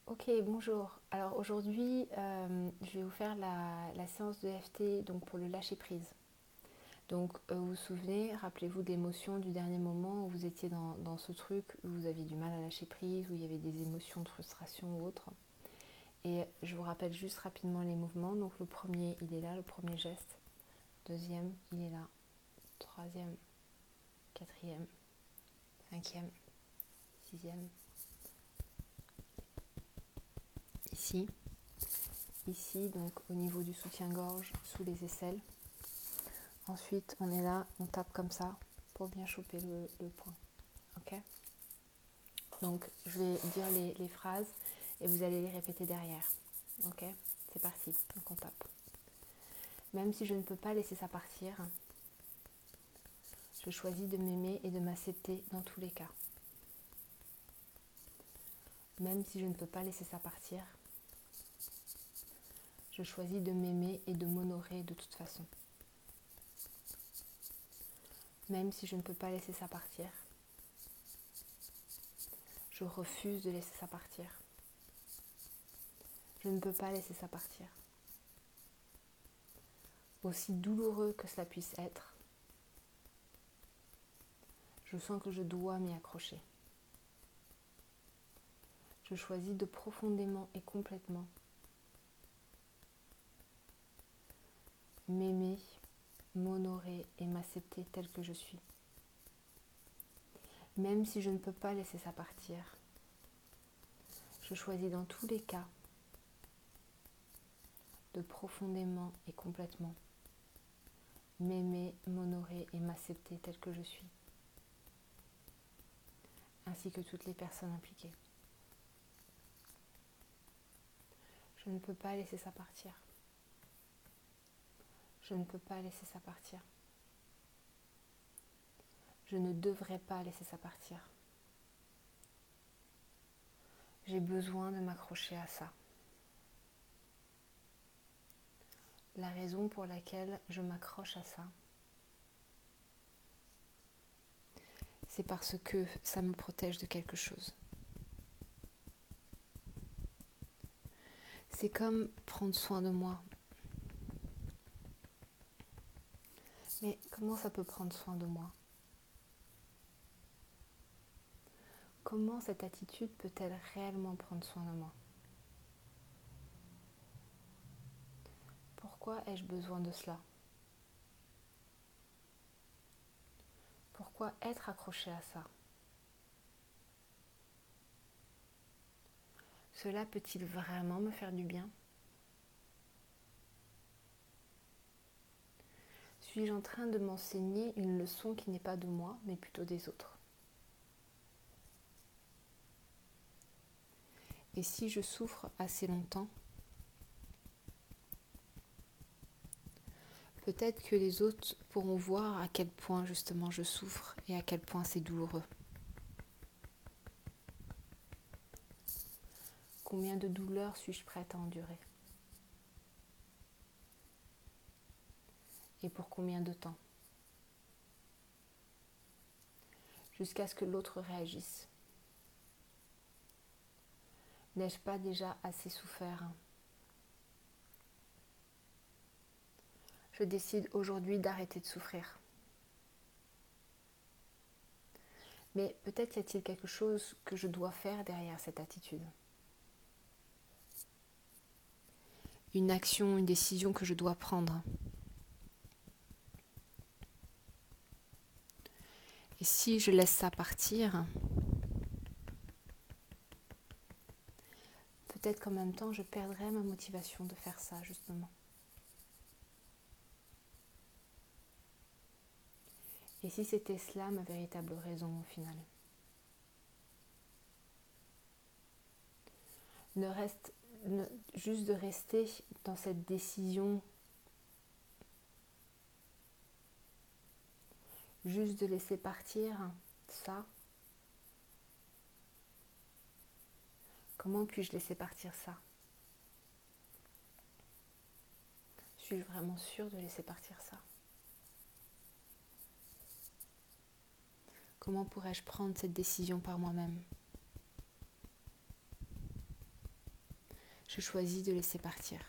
Ok, bonjour. Alors aujourd'hui, je vais vous faire la séance de FT donc pour le lâcher prise. Donc vous vous souvenez, rappelez-vous de l'émotion du dernier moment où vous étiez dans ce truc où vous aviez du mal à lâcher prise, où il y avait des émotions de frustration ou autre. Et je vous rappelle juste rapidement les mouvements. Donc le premier, il est là, le premier geste. Deuxième, il est là. Troisième, quatrième, cinquième, sixième. Ici. Ici, donc au niveau du soutien-gorge, sous les aisselles. Ensuite, on est là, on tape comme ça pour bien choper le point. Ok. Donc, je vais dire les phrases et vous allez les répéter derrière. Ok. C'est parti. Donc, on tape. Même si je ne peux pas laisser ça partir, je choisis de m'aimer et de m'accepter dans tous les cas. Même si je ne peux pas laisser ça partir, je choisis de m'aimer et de m'honorer de toute façon. Même si je ne peux pas laisser ça partir, je refuse de laisser ça partir. Je ne peux pas laisser ça partir. Aussi douloureux que cela puisse être, je sens que je dois m'y accrocher. Je choisis de profondément et complètement m'aimer, m'honorer et m'accepter tel que je suis. Même si je ne peux pas laisser ça partir, je choisis dans tous les cas de profondément et complètement m'aimer, m'honorer et m'accepter tel que je suis, ainsi que toutes les personnes impliquées. Je ne peux pas laisser ça partir. Je ne peux pas laisser ça partir. Je ne devrais pas laisser ça partir. J'ai besoin de m'accrocher à ça. La raison pour laquelle je m'accroche à ça, c'est parce que ça me protège de quelque chose. C'est comme prendre soin de moi. Mais comment ça peut prendre soin de moi? Comment cette attitude peut-elle réellement prendre soin de moi? Pourquoi ai-je besoin de cela? Pourquoi être accroché à ça? Cela peut-il vraiment me faire du bien? Suis-je en train de m'enseigner une leçon qui n'est pas de moi, mais plutôt des autres? Et si je souffre assez longtemps, peut-être que les autres pourront voir à quel point justement je souffre et à quel point c'est douloureux. Combien de douleurs suis-je prête à endurer? Et pour combien de temps? Jusqu'à ce que l'autre réagisse. N'ai-je pas déjà assez souffert? Je décide aujourd'hui d'arrêter de souffrir. Mais peut-être y a-t-il quelque chose que je dois faire derrière cette attitude. Une action, une décision que je dois prendre. Et si je laisse ça partir, peut-être qu'en même temps je perdrai ma motivation de faire ça justement. Et si c'était cela ma véritable raison au final? Juste de rester dans cette décision, juste de laisser partir ça. Comment puis-je laisser partir ça? Suis-je vraiment sûre de laisser partir ça? Comment pourrais-je prendre cette décision par moi-même? Je choisis de laisser partir.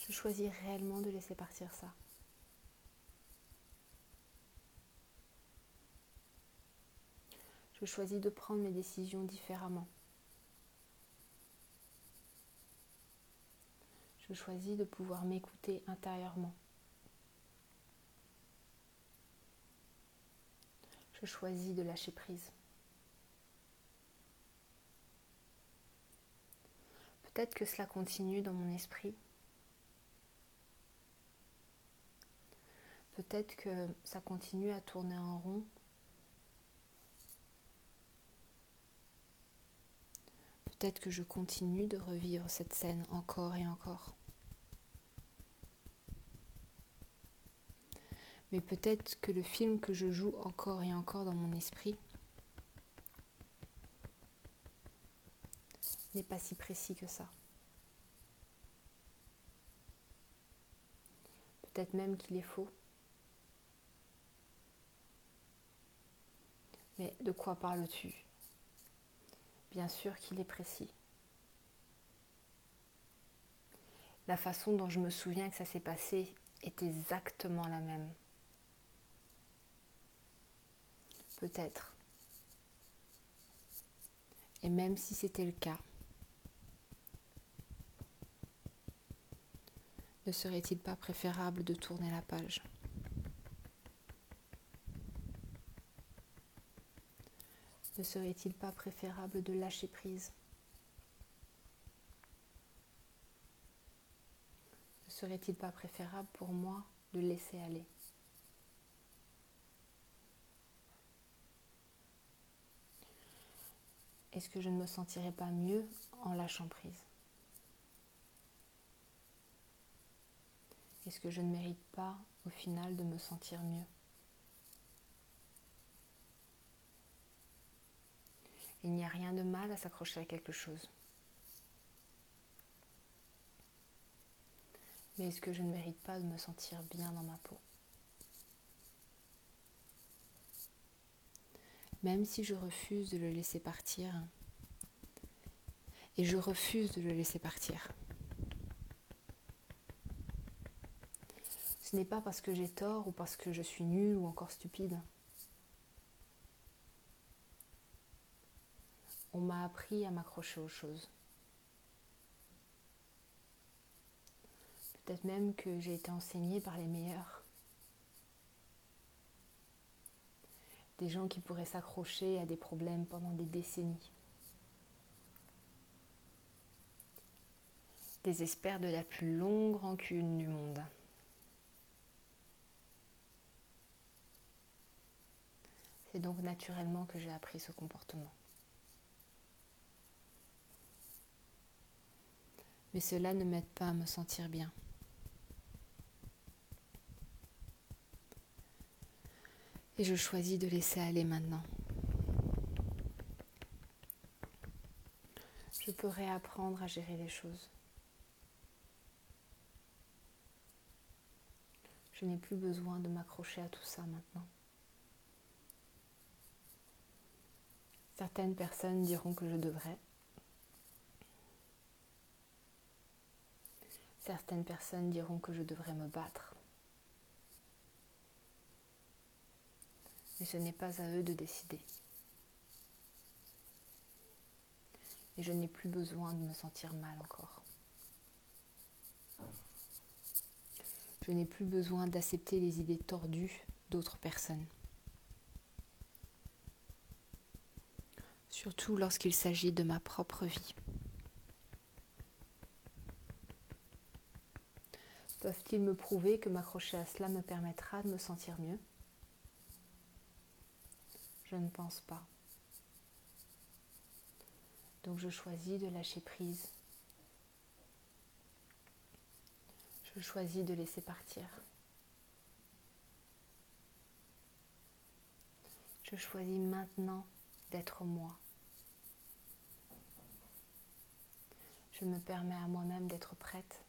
Je choisis réellement de laisser partir ça. Je choisis de prendre mes décisions différemment. Je choisis de pouvoir m'écouter intérieurement. Je choisis de lâcher prise. Peut-être que cela continue dans mon esprit. Peut-être que ça continue à tourner en rond. Peut-être que je continue de revivre cette scène encore et encore. Mais peut-être que le film que je joue encore et encore dans mon esprit n'est pas si précis que ça. Peut-être même qu'il est faux. Mais de quoi parles-tu ? Bien sûr qu'il est précis. La façon dont je me souviens que ça s'est passé est exactement la même. Peut-être. Et même si c'était le cas, ne serait-il pas préférable de tourner la page ? Ne serait-il pas préférable de lâcher prise ? Ne serait-il pas préférable pour moi de laisser aller ? Est-ce que je ne me sentirais pas mieux en lâchant prise ? Est-ce que je ne mérite pas au final de me sentir mieux ? Il n'y a rien de mal à s'accrocher à quelque chose. Mais est-ce que je ne mérite pas de me sentir bien dans ma peau ? Même si je refuse de le laisser partir, et je refuse de le laisser partir. Ce n'est pas parce que j'ai tort ou parce que je suis nulle ou encore stupide. On m'a appris à m'accrocher aux choses. Peut-être même que j'ai été enseignée par les meilleurs. Des gens qui pourraient s'accrocher à des problèmes pendant des décennies. Des experts de la plus longue rancune du monde. C'est donc naturellement que j'ai appris ce comportement. Mais cela ne m'aide pas à me sentir bien. Et je choisis de laisser aller maintenant. Je peux réapprendre à gérer les choses. Je n'ai plus besoin de m'accrocher à tout ça maintenant. Certaines personnes diront que je devrais. Certaines personnes diront que je devrais me battre. Mais ce n'est pas à eux de décider. Et je n'ai plus besoin de me sentir mal encore. Je n'ai plus besoin d'accepter les idées tordues d'autres personnes. Surtout lorsqu'il s'agit de ma propre vie. Peuvent-ils me prouver que m'accrocher à cela me permettra de me sentir mieux ? Je ne pense pas. Donc je choisis de lâcher prise. Je choisis de laisser partir. Je choisis maintenant d'être moi. Je me permets à moi-même d'être prête.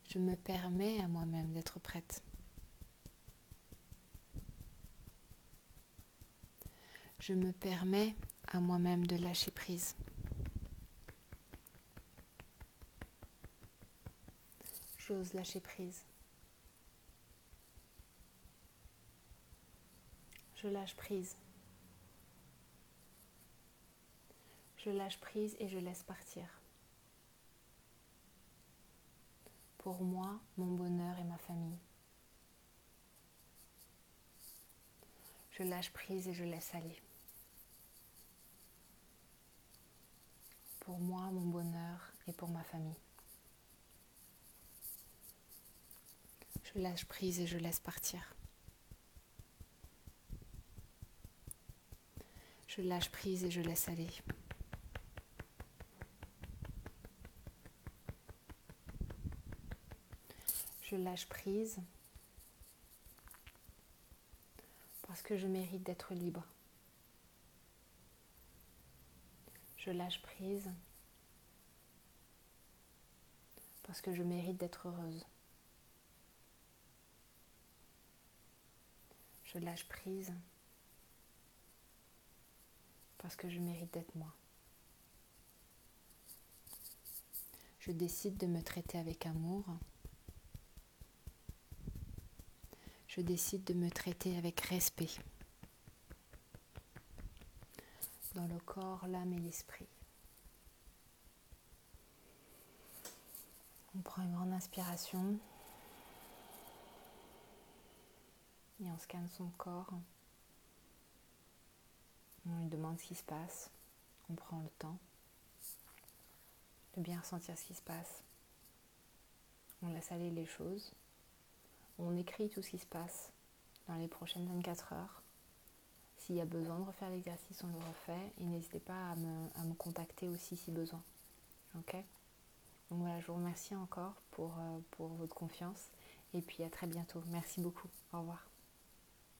Je me permets à moi-même d'être prête. Je me permets à moi-même de lâcher prise. J'ose lâcher prise. Je lâche prise. Je lâche prise et je laisse partir. Pour moi, mon bonheur et ma famille. Je lâche prise et je laisse aller. Pour moi, mon bonheur et pour ma famille. Je lâche prise et je laisse partir. Je lâche prise et je laisse aller. Je lâche prise parce que je mérite d'être libre. Je lâche prise parce que je mérite d'être heureuse. Je lâche prise parce que je mérite d'être moi. Je décide de me traiter avec amour. Je décide de me traiter avec respect. Dans le corps, l'âme et l'esprit. On prend une grande inspiration. Et on scanne son corps. On lui demande ce qui se passe. On prend le temps de bien ressentir ce qui se passe. On laisse aller les choses. On écrit tout ce qui se passe dans les prochaines 24 heures. S'il y a besoin de refaire l'exercice, on le refait. Et n'hésitez pas à me contacter aussi si besoin. Ok ? Donc voilà, je vous remercie encore pour votre confiance. Et puis à très bientôt. Merci beaucoup. Au revoir.